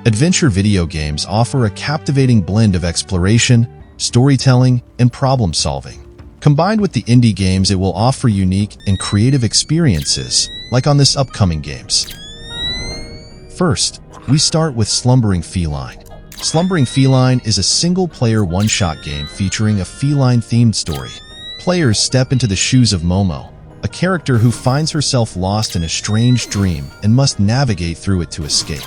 Adventure video games offer a captivating blend of exploration, storytelling, and problem-solving. Combined with the indie games, it will offer unique and creative experiences, like on this upcoming games. First, we start with Slumbering Feline. Slumbering Feline is a single-player one-shot game featuring a feline-themed story. Players step into the shoes of Momo, a character who finds herself lost in a strange dream and must navigate through it to escape.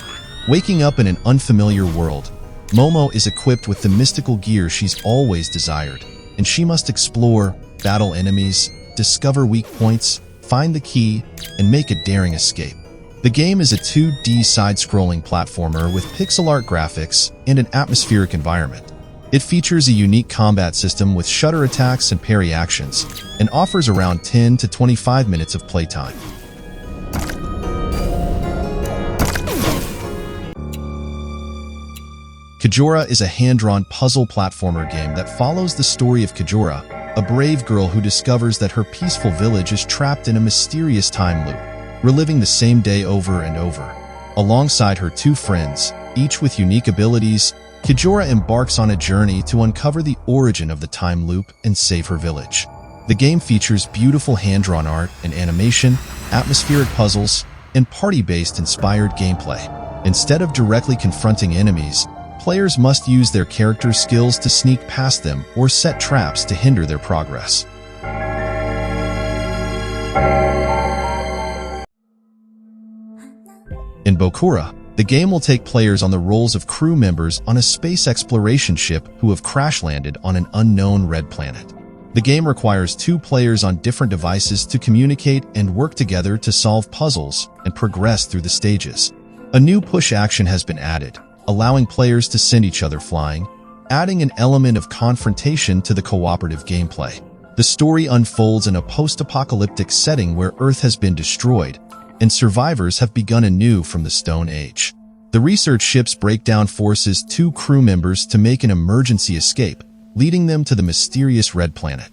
Waking up in an unfamiliar world, Momo is equipped with the mystical gear she's always desired, and she must explore, battle enemies, discover weak points, find the key, and make a daring escape. The game is a 2D side-scrolling platformer with pixel art graphics and an atmospheric environment. It features a unique combat system with shutter attacks and parry actions, and offers around 10 to 25 minutes of playtime. Kejora is a hand-drawn puzzle platformer game that follows the story of Kejora, a brave girl who discovers that her peaceful village is trapped in a mysterious time loop, reliving the same day over and over. Alongside her two friends, each with unique abilities, Kejora embarks on a journey to uncover the origin of the time loop and save her village. The game features beautiful hand-drawn art and animation, atmospheric puzzles, and party-based inspired gameplay. Instead of directly confronting enemies, players must use their character's skills to sneak past them or set traps to hinder their progress. In BOKURA, the game will take players on the roles of crew members on a space exploration ship who have crash-landed on an unknown red planet. The game requires two players on different devices to communicate and work together to solve puzzles and progress through the stages. A new push action has been added, allowing players to send each other flying, adding an element of confrontation to the cooperative gameplay. The story unfolds in a post-apocalyptic setting where Earth has been destroyed, and survivors have begun anew from the Stone Age. The research ships break down forces two crew members to make an emergency escape, leading them to the mysterious red planet.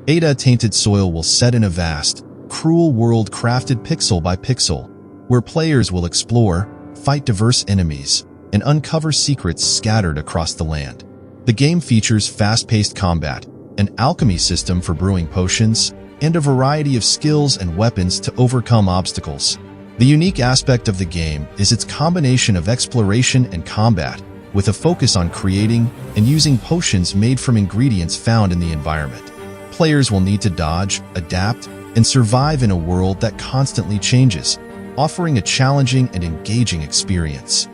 Tainted Soil will set in a vast, cruel world crafted pixel by pixel, where players will explore, fight diverse enemies, and uncover secrets scattered across the land. The game features fast-paced combat, an alchemy system for brewing potions, and a variety of skills and weapons to overcome obstacles. The unique aspect of the game is its combination of exploration and combat, with a focus on creating and using potions made from ingredients found in the environment. Players will need to dodge, adapt, and survive in a world that constantly changes, offering a challenging and engaging experience.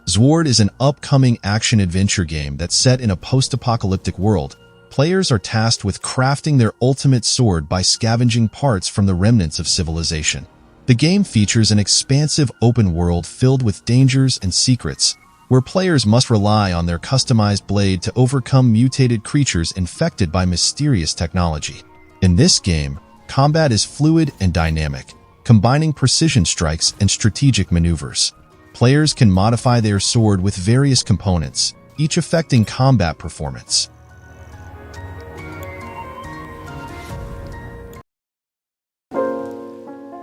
ZWAARD is an upcoming action-adventure game that's set in a post-apocalyptic world. Players are tasked with crafting their ultimate sword by scavenging parts from the remnants of civilization. The game features an expansive open world filled with dangers and secrets, where players must rely on their customized blade to overcome mutated creatures infected by mysterious technology. In this game, combat is fluid and dynamic, combining precision strikes and strategic maneuvers. Players can modify their sword with various components, each affecting combat performance.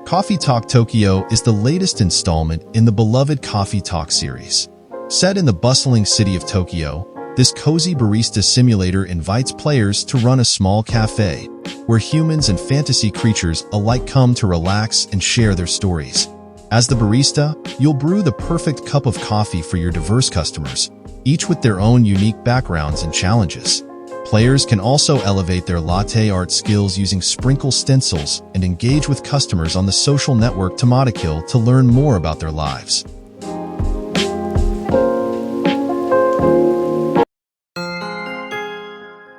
Coffee Talk Tokyo is the latest installment in the beloved Coffee Talk series. Set in the bustling city of Tokyo, this cozy barista simulator invites players to run a small cafe, where humans and fantasy creatures alike come to relax and share their stories. As the barista, you'll brew the perfect cup of coffee for your diverse customers, each with their own unique backgrounds and challenges. Players can also elevate their latte art skills using sprinkle stencils and engage with customers on the social network Tomatakil to learn more about their lives.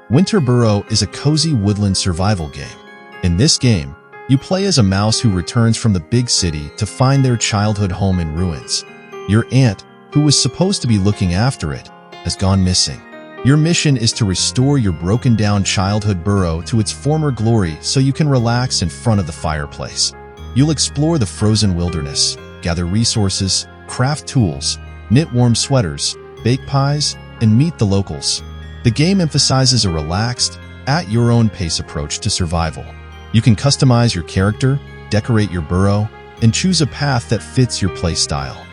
Winter Burrow is a cozy woodland survival game. In this game, you play as a mouse who returns from the big city to find their childhood home in ruins. Your aunt, who was supposed to be looking after it, has gone missing. Your mission is to restore your broken-down childhood burrow to its former glory so you can relax in front of the fireplace. You'll explore the frozen wilderness, gather resources, craft tools, knit warm sweaters, bake pies, and meet the locals. The game emphasizes a relaxed, at-your-own-pace approach to survival. You can customize your character, decorate your burrow, and choose a path that fits your playstyle.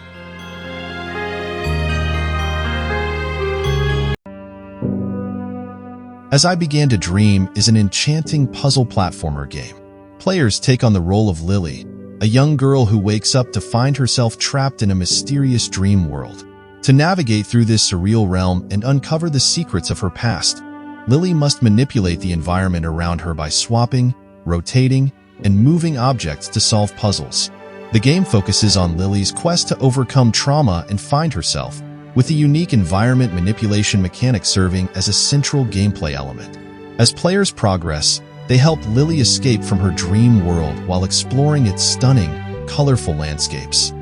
As I Began to Dream is an enchanting puzzle platformer game. Players take on the role of Lily, a young girl who wakes up to find herself trapped in a mysterious dream world. To navigate through this surreal realm and uncover the secrets of her past, Lily must manipulate the environment around her by swapping, rotating, and moving objects to solve puzzles. The game focuses on Lily's quest to overcome trauma and find herself, with the unique environment manipulation mechanic serving as a central gameplay element. As players progress, they help Lily escape from her dream world while exploring its stunning, colorful landscapes.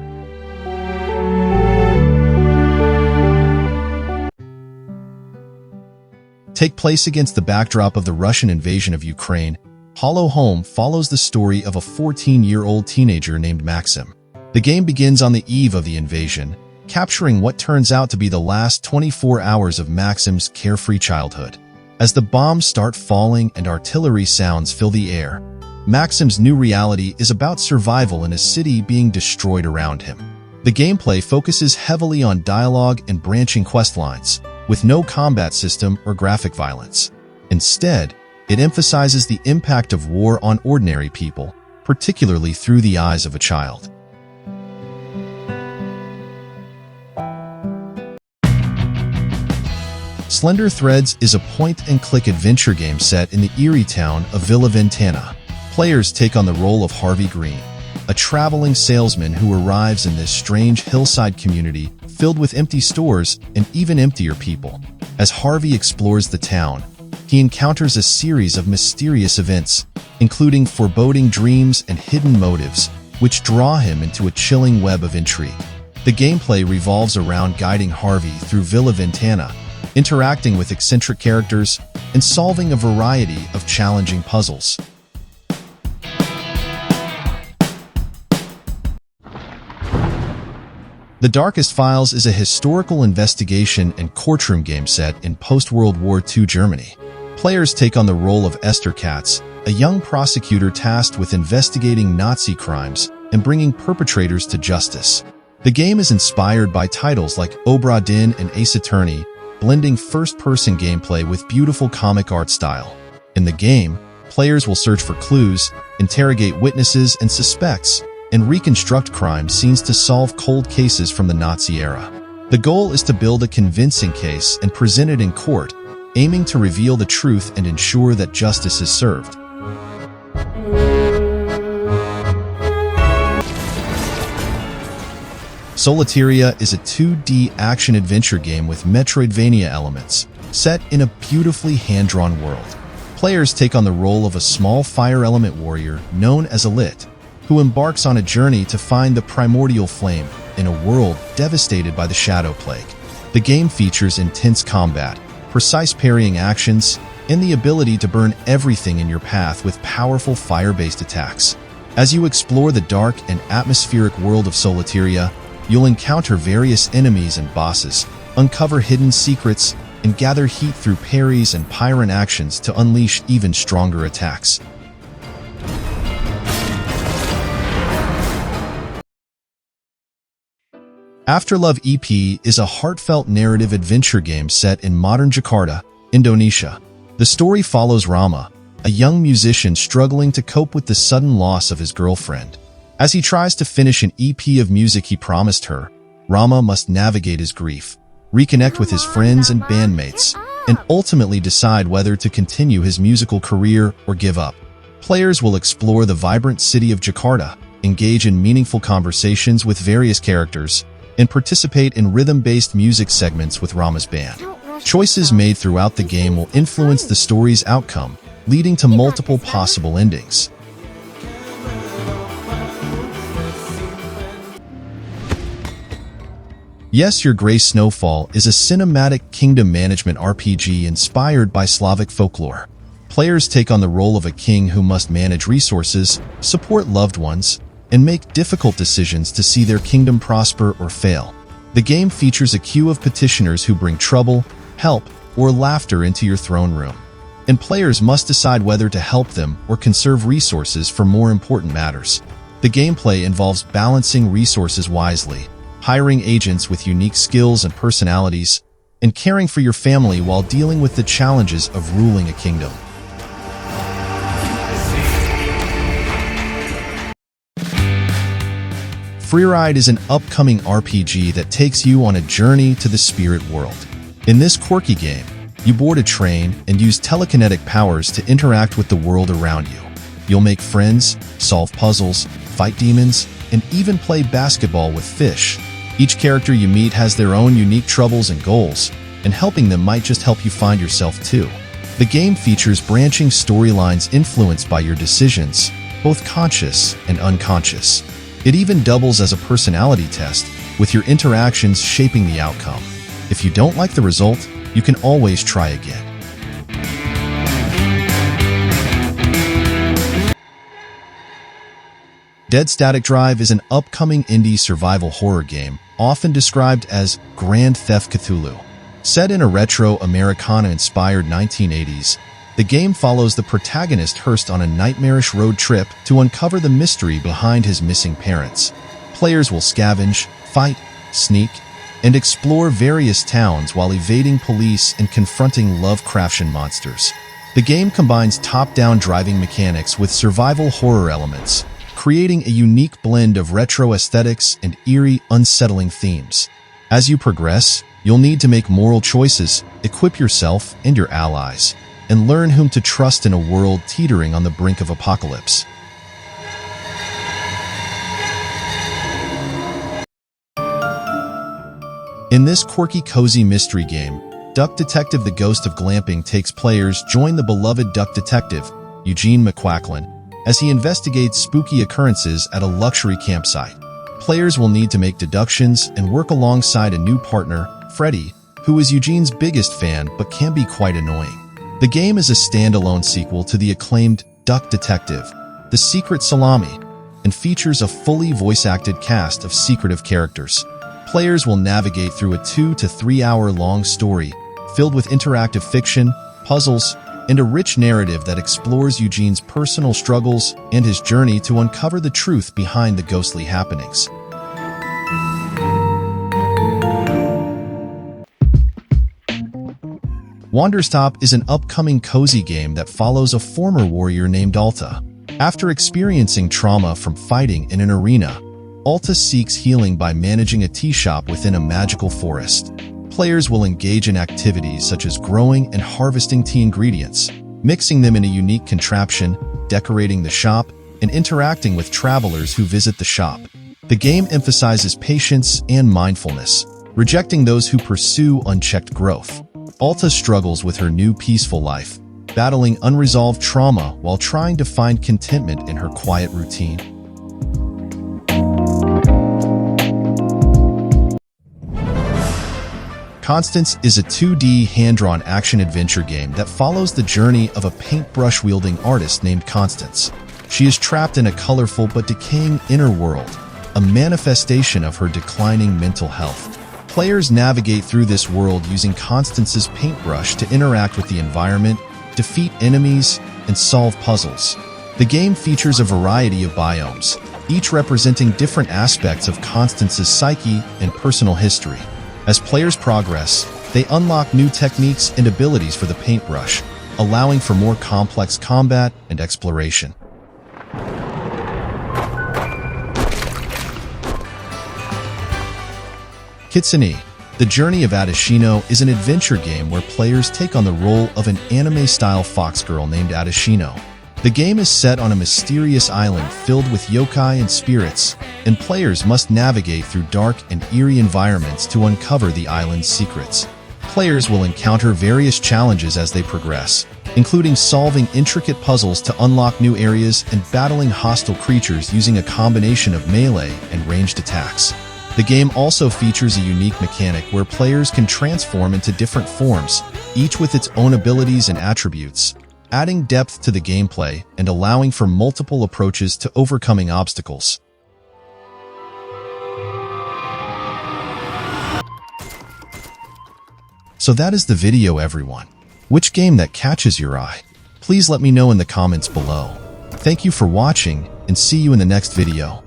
Take place against the backdrop of the Russian invasion of Ukraine, Hollow Home follows the story of a 14-year-old teenager named Maxim. The game begins on the eve of the invasion, capturing what turns out to be the last 24 hours of Maxim's carefree childhood. As the bombs start falling and artillery sounds fill the air, Maxim's new reality is about survival in a city being destroyed around him. The gameplay focuses heavily on dialogue and branching questlines, with no combat system or graphic violence. Instead, it emphasizes the impact of war on ordinary people, particularly through the eyes of a child. Slender Threads is a point-and-click adventure game set in the eerie town of Villa Ventana. Players take on the role of Harvey Green, a traveling salesman who arrives in this strange hillside community filled with empty stores and even emptier people. As Harvey explores the town, he encounters a series of mysterious events, including foreboding dreams and hidden motives, which draw him into a chilling web of intrigue. The gameplay revolves around guiding Harvey through Villa Ventana, interacting with eccentric characters, and solving a variety of challenging puzzles. The Darkest Files is a historical investigation and courtroom game set in post-World War II Germany. Players take on the role of Esther Katz, a young prosecutor tasked with investigating Nazi crimes and bringing perpetrators to justice. The game is inspired by titles like Obra Dinn and Ace Attorney, blending first-person gameplay with beautiful comic art style. In the game, players will search for clues, interrogate witnesses and suspects, and reconstruct crime scenes to solve cold cases from the Nazi era. The goal is to build a convincing case and present it in court, aiming to reveal the truth and ensure that justice is served. Solateria is a 2D action-adventure game with Metroidvania elements, set in a beautifully hand-drawn world. Players take on the role of a small fire element warrior known as Alit, who embarks on a journey to find the primordial flame in a world devastated by the Shadow Plague. The game features intense combat, precise parrying actions, and the ability to burn everything in your path with powerful fire-based attacks. As you explore the dark and atmospheric world of Solateria, you'll encounter various enemies and bosses, uncover hidden secrets, and gather heat through parries and Pyron actions to unleash even stronger attacks. Afterlove EP is a heartfelt narrative adventure game set in modern Jakarta, Indonesia. The story follows Rama, a young musician struggling to cope with the sudden loss of his girlfriend. As he tries to finish an EP of music he promised her, Rama must navigate his grief, reconnect with his friends and bandmates, and ultimately decide whether to continue his musical career or give up. Players will explore the vibrant city of Jakarta, engage in meaningful conversations with various characters, and participate in rhythm-based music segments with Rama's band. Choices made throughout the game will influence the story's outcome, leading to multiple possible endings. Yes, Your Grace Snowfall is a cinematic kingdom management RPG inspired by Slavic folklore. Players take on the role of a king who must manage resources, support loved ones, and make difficult decisions to see their kingdom prosper or fail. The game features a queue of petitioners who bring trouble, help, or laughter into your throne room. And players must decide whether to help them or conserve resources for more important matters. The gameplay involves balancing resources wisely, hiring agents with unique skills and personalities, and caring for your family while dealing with the challenges of ruling a kingdom. FREERIDE is an upcoming RPG that takes you on a journey to the spirit world. In this quirky game, you board a train and use telekinetic powers to interact with the world around you. You'll make friends, solve puzzles, fight demons, and even play basketball with fish. Each character you meet has their own unique troubles and goals, and helping them might just help you find yourself too. The game features branching storylines influenced by your decisions, both conscious and unconscious. It even doubles as a personality test, with your interactions shaping the outcome. If you don't like the result, you can always try again. Dead Static Drive is an upcoming indie survival horror game, often described as Grand Theft Cthulhu. Set in a retro Americana-inspired 1980s, the game follows the protagonist Hurst on a nightmarish road trip to uncover the mystery behind his missing parents. Players will scavenge, fight, sneak, and explore various towns while evading police and confronting Lovecraftian monsters. The game combines top-down driving mechanics with survival horror elements, creating a unique blend of retro aesthetics and eerie, unsettling themes. As you progress, you'll need to make moral choices, equip yourself and your allies, and learn whom to trust in a world teetering on the brink of apocalypse. In this quirky, cozy mystery game, Duck Detective: The Ghost of Glamping takes players join the beloved duck detective, Eugene McQuacklin, as he investigates spooky occurrences at a luxury campsite. Players will need to make deductions and work alongside a new partner, Freddy, who is Eugene's biggest fan but can be quite annoying. The game is a standalone sequel to the acclaimed Duck Detective: The Secret Salami, and features a fully voice-acted cast of secretive characters. Players will navigate through a 2 to 3 hour long story filled with interactive fiction, puzzles, and a rich narrative that explores Eugene's personal struggles and his journey to uncover the truth behind the ghostly happenings. Wanderstop is an upcoming cozy game that follows a former warrior named Alta. After experiencing trauma from fighting in an arena, Alta seeks healing by managing a tea shop within a magical forest. Players will engage in activities such as growing and harvesting tea ingredients, mixing them in a unique contraption, decorating the shop, and interacting with travelers who visit the shop. The game emphasizes patience and mindfulness, rejecting those who pursue unchecked growth. Alta struggles with her new peaceful life, battling unresolved trauma while trying to find contentment in her quiet routine. Constance is a 2D hand-drawn action-adventure game that follows the journey of a paintbrush-wielding artist named Constance. She is trapped in a colorful but decaying inner world, a manifestation of her declining mental health. Players navigate through this world using Constance's paintbrush to interact with the environment, defeat enemies, and solve puzzles. The game features a variety of biomes, each representing different aspects of Constance's psyche and personal history. As players progress, they unlock new techniques and abilities for the paintbrush, allowing for more complex combat and exploration. Kitsune: The Journey of Adashino is an adventure game where players take on the role of an anime-style fox girl named Adashino. The game is set on a mysterious island filled with yokai and spirits, and players must navigate through dark and eerie environments to uncover the island's secrets. Players will encounter various challenges as they progress, including solving intricate puzzles to unlock new areas and battling hostile creatures using a combination of melee and ranged attacks. The game also features a unique mechanic where players can transform into different forms, each with its own abilities and attributes, adding depth to the gameplay and allowing for multiple approaches to overcoming obstacles. So that is the video, everyone. Which game that catches your eye? Please let me know in the comments below. Thank you for watching, and see you in the next video.